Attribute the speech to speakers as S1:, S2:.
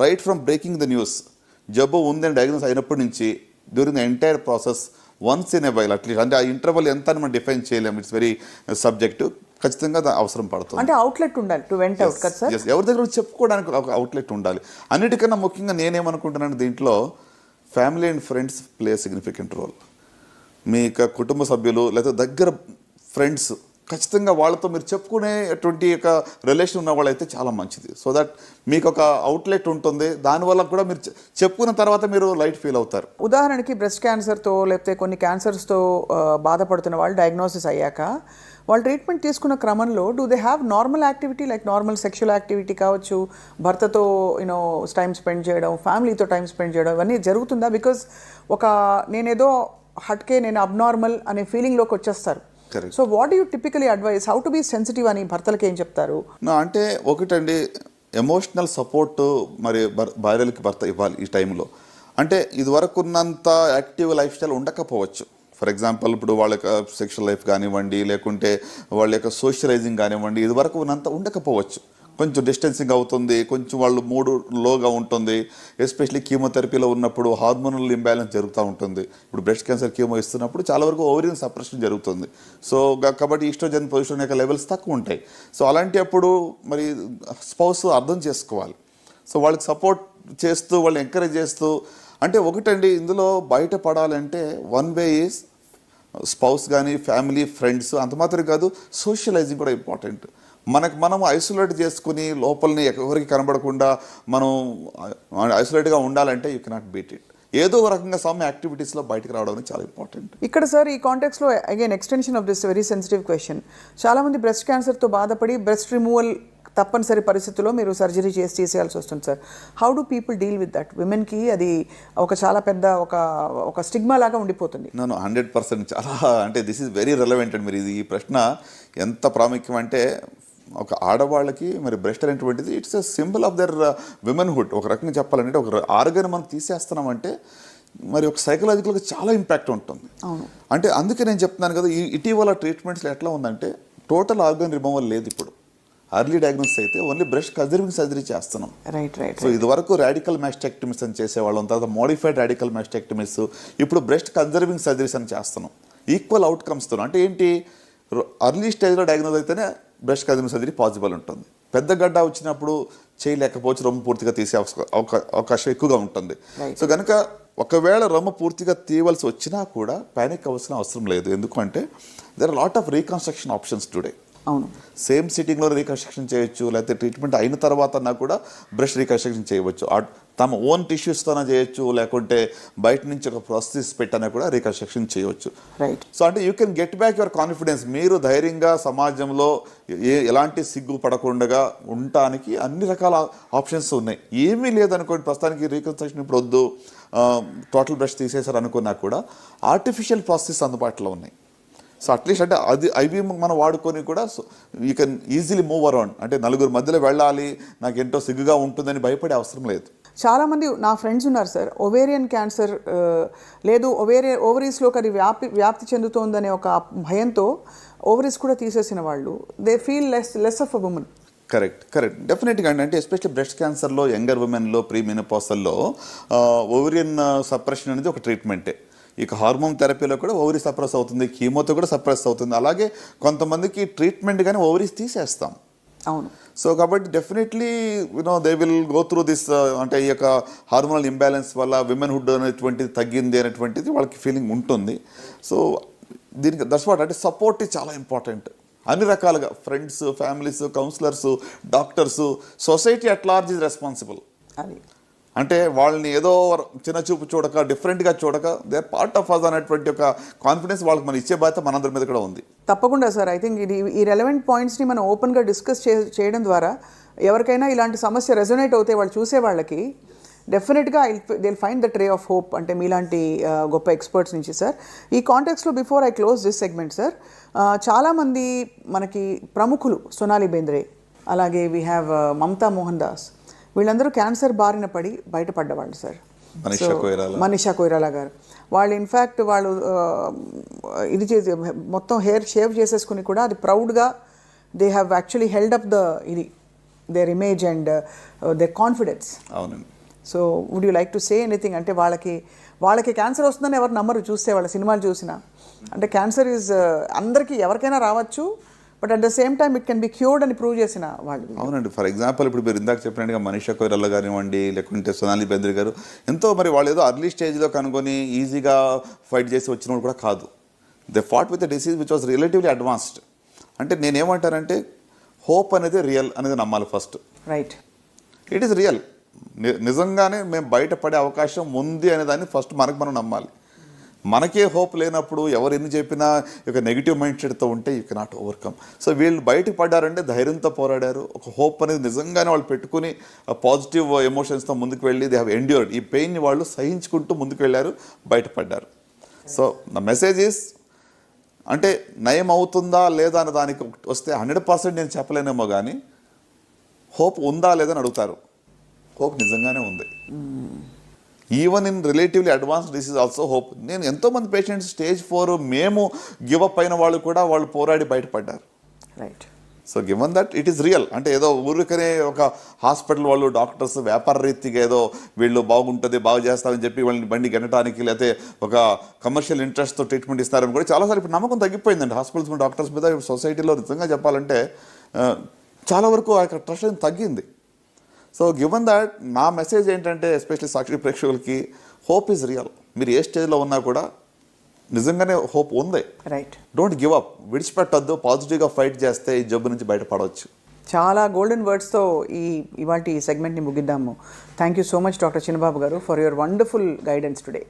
S1: Right from breaking the news, జబ్బు ఉందని diagnose అయినప్పటి నుంచి during the entire process once in a while at least, అంటే ఆ ఇంటర్వల్ ఎంత అని మనం డిఫైన్ చేయలేము, ఇట్స్ వెరీ సబ్జెక్టివ్. ఖచ్చితంగా అవసరం పడుతుంది.
S2: అంటే అవుట్లెట్ ఉండాలి టు వెంట్ అవుట్ కదా సార్.
S1: ఎవరి దగ్గర చెప్పుకోవడానికి ఒక అవుట్లెట్ ఉండాలి. అన్నిటికన్నా ముఖ్యంగా నేనేమనుకుంటున్నాను, దీంట్లో family and friends play significant role. మీ కుటుంబ సభ్యులు లేదా దగ్గర ఫ్రెండ్స్ ఖచ్చితంగా వాళ్ళతో మీరు చెప్పుకునేటువంటి ఒక రిలేషన్ ఉన్న వాళ్ళైతే చాలా మంచిది. సో దట్ మీకు ఒక అవుట్లెట్ ఉంటుంది, దానివల్ల కూడా మీరు చెప్పుకున్న తర్వాత మీరు లైట్ ఫీల్ అవుతారు.
S2: ఉదాహరణకి బ్రెస్ట్ క్యాన్సర్తో లేకపోతే కొన్ని క్యాన్సర్స్తో బాధపడుతున్న వాళ్ళు డయాగ్నోసిస్ అయ్యాక వాళ్ళు ట్రీట్మెంట్ తీసుకున్న క్రమంలో do they have normal activity like normal sexual activity కావచ్చు, భర్తతో యూనో టైం స్పెండ్ చేయడం, ఫ్యామిలీతో టైం స్పెండ్ చేయడం, ఇవన్నీ జరుగుతుందా? బికాజ్ నేనేదో హట్కే, నేను అబ్నార్మల్ అనే ఫీలింగ్లోకి వచ్చేస్తారు. So what you typically advise, how to be sensitive అని భర్తలకి ఏం చెప్తారు?
S1: అంటే ఒకటండి, ఎమోషనల్ సపోర్ట్ మరి భార్యలకి భర్త ఇవ్వాలి ఈ టైంలో. అంటే ఇదివరకు ఉన్నంత యాక్టివ్ లైఫ్ స్టైల్ ఉండకపోవచ్చు. ఫర్ ఎగ్జాంపుల్ ఇప్పుడు వాళ్ళ యొక్క సెక్షువల్ లైఫ్ కానివ్వండి, లేకుంటే వాళ్ళ యొక్క సోషలైజింగ్ కానివ్వండి, ఇదివరకు ఉన్నంత ఉండకపోవచ్చు. కొంచెం డిస్టెన్సింగ్ అవుతుంది, కొంచెం వాళ్ళు మూడు లోగా ఉంటుంది. ఎస్పెషలీ కీమోథెరపీలో ఉన్నప్పుడు హార్మోనల్ ఇంబ్యాలెన్స్ జరుగుతూ ఉంటుంది. ఇప్పుడు బ్రెస్ట్ క్యాన్సర్ కీమో ఇస్తున్నప్పుడు చాలా వరకు ఓవరియన్ సప్రెషన్ జరుగుతుంది. సో కాబట్టి ఈస్ట్రోజన్ పొజిషన్ యొక్క లెవెల్స్ తక్కువ ఉంటాయి. సో అలాంటి అప్పుడు మరి స్పౌస్ అర్థం చేసుకోవాలి. సో వాళ్ళకి సపోర్ట్ చేస్తూ, వాళ్ళని ఎంకరేజ్ చేస్తూ, అంటే ఒకటండి ఇందులో బయటపడాలంటే వన్ వే ఈజ్ స్పౌస్ కానీ ఫ్యామిలీ ఫ్రెండ్స్, అంత మాత్రం కాదు, సోషలైజింగ్ కూడా ఇంపార్టెంట్. మనం ఐసోలేట్ చేసుకుని లోపలని ఎవరికి కనబడకుండా మనం ఐసోలేట్గా ఉండాలంటే యూ కెనాట్ బీట్ ఇట్. ఏదో రకంగా సమ్ యాక్టివిటీస్లో బయటకు రావడం చాలా ఇంపార్టెంట్.
S2: ఇక్కడ సార్ ఈ కాంటెక్స్లో again extension of this very sensitive question, చాలామంది బ్రెస్ట్ క్యాన్సర్తో బాధపడి బ్రెస్ట్ రిమూవల్ తప్పనిసరి పరిస్థితుల్లో మీరు సర్జరీ చేసేయాల్సి వస్తుంది sir. How do people deal with that? విమెన్కి అది చాలా పెద్ద ఒక స్టిగ్మా లాగా ఉండిపోతుంది.
S1: నేను 100% చాలా, అంటే దిస్ ఈజ్ వెరీ రెలవెంట్ అండి. మీరు ఈ ప్రశ్న ఎంత ప్రాముఖ్యం అంటే, ఒక ఆడవాళ్ళకి మరి బ్రెస్ట్ అనేటువంటిది it's a symbol of their womanhood. ఒక రకంగా చెప్పాలంటే ఒక ఆర్గన్ మనం తీసేస్తున్నామంటే మరి ఒక సైకలాజికల్గా చాలా ఇంపాక్ట్ ఉంటుంది. అంటే అందుకే నేను చెప్తున్నాను కదా, ఈ ఇటీవల ట్రీట్మెంట్స్లో ఎట్లా ఉందంటే టోటల్ ఆర్గన్ రిమూవల్ లేదు. ఇప్పుడు అర్లీ డయాగ్నోసిస్ అయితే ఓన్లీ బ్రెస్ట్ కన్జర్వింగ్ సర్జరీ చేస్తున్నాం. సో ఇదివరకు రాడికల్ మాస్టెక్టమీస్ అని చేసేవాళ్ళం, తర్వాత మోడిఫైడ్ రాడికల్ మాస్టెక్టమీస్, ఇప్పుడు బ్రెస్ట్ కన్జర్వింగ్ సర్జరీస్ అని చేస్తున్నాం. ఈక్వల్ అవుట్కమ్స్తో, అంటే ఏంటి, అర్లీ స్టేజ్లో డయాగ్నోస్ అయితేనే బ్రెస్ట్ కన్జర్వింగ్ సర్జరీ పాసిబుల్ ఉంటుంది. పెద్ద గడ్డ వచ్చినప్పుడు చేయలేకపోవచ్చు, రొమ్ము పూర్తిగా తీసే అవకాశం ఎక్కువగా ఉంటుంది. సో కనుక ఒకవేళ రొమ్ము పూర్తిగా తీయవలసి వచ్చినా కూడా ప్యానిక్ అవ్వాల్సిన అవసరం లేదు. ఎందుకంటే there are lot of reconstruction options today.
S2: అవును,
S1: సేమ్ సిట్టింగ్లో రీకన్స్ట్రక్షన్ చేయొచ్చు, లేకపోతే ట్రీట్మెంట్ అయిన తర్వాత కూడా బ్రెస్ట్ రీకన్స్ట్రక్షన్ చేయవచ్చు. తమ ఓన్ టిష్యూస్తోనే చేయొచ్చు, లేకుంటే బయట నుంచి ఒక ప్రాసెస్ పెట్టానే కూడా రీకన్స్ట్రక్షన్ చేయవచ్చు. సో అంటే you can get back your confidence. మీరు ధైర్యంగా సమాజంలో ఎలాంటి సిగ్గు పడకుండా ఉండటానికి అన్ని రకాల ఆప్షన్స్ ఉన్నాయి. ఏమీ లేదనుకోండి, ప్రస్తుతానికి రీకన్స్ట్రక్షన్ ఇప్పుడు వద్దు, టోటల్ బ్రెస్ట్ తీసేశారు అనుకున్నా కూడా ఆర్టిఫిషియల్ ప్రాసెస్ అందుబాటులో ఉన్నాయి. సో అట్లీస్ట్ అంటే అవి మనం వాడుకొని కూడా you can easily move around. అంటే నలుగురు మధ్యలో వెళ్ళాలి, నాకు ఎంతో సిగ్గుగా ఉంటుందని భయపడే అవసరం లేదు.
S2: చాలామంది నా ఫ్రెండ్స్ ఉన్నారు సార్, ఒవేరియన్ క్యాన్సర్ లేదు, ఓవరీస్లోకి అది వ్యాప్తి చెందుతోందనే ఒక భయంతో ఓవరీస్ కూడా తీసేసిన వాళ్ళు, they feel less of a woman.
S1: Correct డెఫినెట్గా అండి. అంటే ఎస్పెషల్లీ బ్రెస్ట్ క్యాన్సర్లో యంగర్ ఉమెన్లో, ప్రీ మెనోపాజల్లో ఓవరియన్ సప్రెషన్ అనేది ఒక ట్రీట్మెంటే. ఇక హార్మోన్ థెరపీలో కూడా ఓవరీ సప్రెస్ అవుతుంది, కీమోతో కూడా సప్రెస్ అవుతుంది. అలాగే కొంతమందికి ట్రీట్మెంట్ కానీ ఓవరీస్ తీసేస్తాం.
S2: అవును.
S1: సో కాబట్టి definitely they will go through this. అంటే ఈ యొక్క హార్మోనల్ ఇంబ్యాలెన్స్ వల్ల విమెన్హుడ్ అనేటువంటిది తగ్గింది అనేటువంటిది వాళ్ళకి ఫీలింగ్ ఉంటుంది. సో దీనికి దట్స్ వాట్, అంటే సపోర్ట్ చాలా ఇంపార్టెంట్. అన్ని రకాలుగా friends, families, counsellors, doctors, society at large is responsible.
S2: అది
S1: అంటే వాళ్ళని ఏదో చిన్న చూపు చూడక, డిఫరెంట్గా చూడక, they are part of us అనేటువంటి ఒక కాన్ఫిడెన్స్ వాళ్ళకి మనం ఇచ్చే బాధ్యత మనందరి మీద కూడా ఉంది.
S2: తప్పకుండా సార్. ఐ థింక్ ఈ రెలవెంట్ పాయింట్స్ని మనం ఓపెన్గా డిస్కస్ చేయడం ద్వారా ఎవరికైనా ఇలాంటి సమస్య రెజొనేట్ అవుతే వాళ్ళు చూసే వాళ్ళకి డెఫినెట్గా they will find the ray of hope. అంటే మీలాంటి గొప్ప ఎక్స్పర్ట్స్ నుంచి సార్. ఈ కాంటెక్స్లో before I close this segment sir, చాలామంది మనకి ప్రముఖులు, సోనాలి బేంద్రే, అలాగే వీ హ్యావ్ మమతా మోహన్ దాస్, వీళ్ళందరూ క్యాన్సర్ బారిన పడి బయటపడ్డవాళ్ళు సార్. మనీషా కొయిరాలా గారు, వాళ్ళు ఇన్ఫ్యాక్ట్ వాళ్ళు ఇది చేసి మొత్తం హెయిర్ షేవ్ చేసేసుకుని కూడా అది ప్రౌడ్గా they have actually held up the ఇది their image and their confidence.
S1: అవునండి.
S2: So would you like to say anything? అంటే వాళ్ళకి క్యాన్సర్ వస్తుందని ఎవరు నమ్మరు చూస్తే, వాళ్ళ సినిమాలు చూసినా. అంటే క్యాన్సర్ ఈజ్ అందరికీ ఎవరికైనా రావచ్చు, but at the same time it can be cured అని ప్రూవ్ చేసిన వాళ్ళు.
S1: అవునండి. ఫర్ ఎగ్జాంపుల్ ఇప్పుడు మీరు ఇందాక చెప్పినట్టుగా మనీషా కొయిరాలా కానివ్వండి, లేకుంటే సోనాలి బెంద్రే గారు, ఎంతో మరి వాళ్ళు ఏదో అర్లీ స్టేజ్లో కనుగొని ఈజీగా ఫైట్ చేసి వచ్చిన వాళ్ళు కూడా కాదు. They fought with the disease which was relatively advanced. అంటే నేనేమంటానంటే హోప్ అనేది రియల్ అనేది నమ్మాలి first.
S2: Right.
S1: It is real. నిజంగానే మేము బయటపడే అవకాశం ఉంది అనే దాన్ని ఫస్ట్ మనం నమ్మాలి. మనకే హోప్ లేనప్పుడు ఎవరు ఎన్ని చెప్పినా ఒక నెగిటివ్ మైండ్ సెట్తో ఉంటే యూ కెనాట్ ఓవర్కమ్. సో వీళ్ళు బయటకు పడ్డారంటే ధైర్యంతో పోరాడారు. ఒక హోప్ అనేది నిజంగానే వాళ్ళు పెట్టుకుని పాజిటివ్ ఎమోషన్స్తో ముందుకు వెళ్ళి దే హ్యావ్ ఎండ్యూర్డ్. ఈ పెయిన్ని వాళ్ళు సహించుకుంటూ ముందుకు వెళ్ళారు, బయటపడ్డారు. సో ద మెసేజ్ ఈస్, అంటే నయం అవుతుందా లేదా అన్న దానికి వస్తే 100% నేను చెప్పలేనేమో కానీ హోప్ ఉందా లేదని అడుగుతారు. హోప్ నిజంగానే ఉంది. Even in relatively advance disease also hope. నేను ఎంతోమంది పేషెంట్స్ స్టేజ్ 4 మేము గివప్ అయిన వాళ్ళు కూడా వాళ్ళు పోరాడి బయటపడ్డారు.
S2: Right.
S1: So given that it is real. అంటే ఏదో ఊరికనే ఒక హాస్పిటల్ వాళ్ళు డాక్టర్స్ వ్యాపార రీతిగా ఏదో వీళ్ళు బాగుంటుంది బాగు చేస్తారని చెప్పి వాళ్ళని బండి గెనటానికి, లేకపోతే ఒక కమర్షియల్ ఇంట్రెస్ట్తో ట్రీట్మెంట్ ఇస్తారని కూడా చాలాసార్లు ఇప్పుడు నమ్మకం తగ్గిపోయిందండి హాస్పిటల్స్ మీద, డాక్టర్స్ మీద. సొసైటీలో నిజంగా చెప్పాలంటే చాలా వరకు ఆ యొక్క ట్రస్ట్ తగ్గింది. సో గివెన్ దట్ నా మెసేజ్ ఏంటంటే ఎస్పెషల్లీ సాక్షి ప్రేక్షకులకి, హోప్ ఈజ్ రియల్. మీరు ఏ స్టేజ్లో ఉన్నా కూడా నిజంగానే హోప్ ఉంది.
S2: రైట్.
S1: డోంట్ గివ్ అప్, విడిచిపెట్టొద్దు, పాజిటివ్గా ఫైట్ చేస్తే ఈ జబ్బు నుంచి బయటపడవచ్చు.
S2: చాలా గోల్డెన్ వర్డ్స్తో ఇవాళ ఈ సెగ్మెంట్ని ముగిద్దాము. Thank you so much doctor Chinnababu garu for your wonderful guidance today.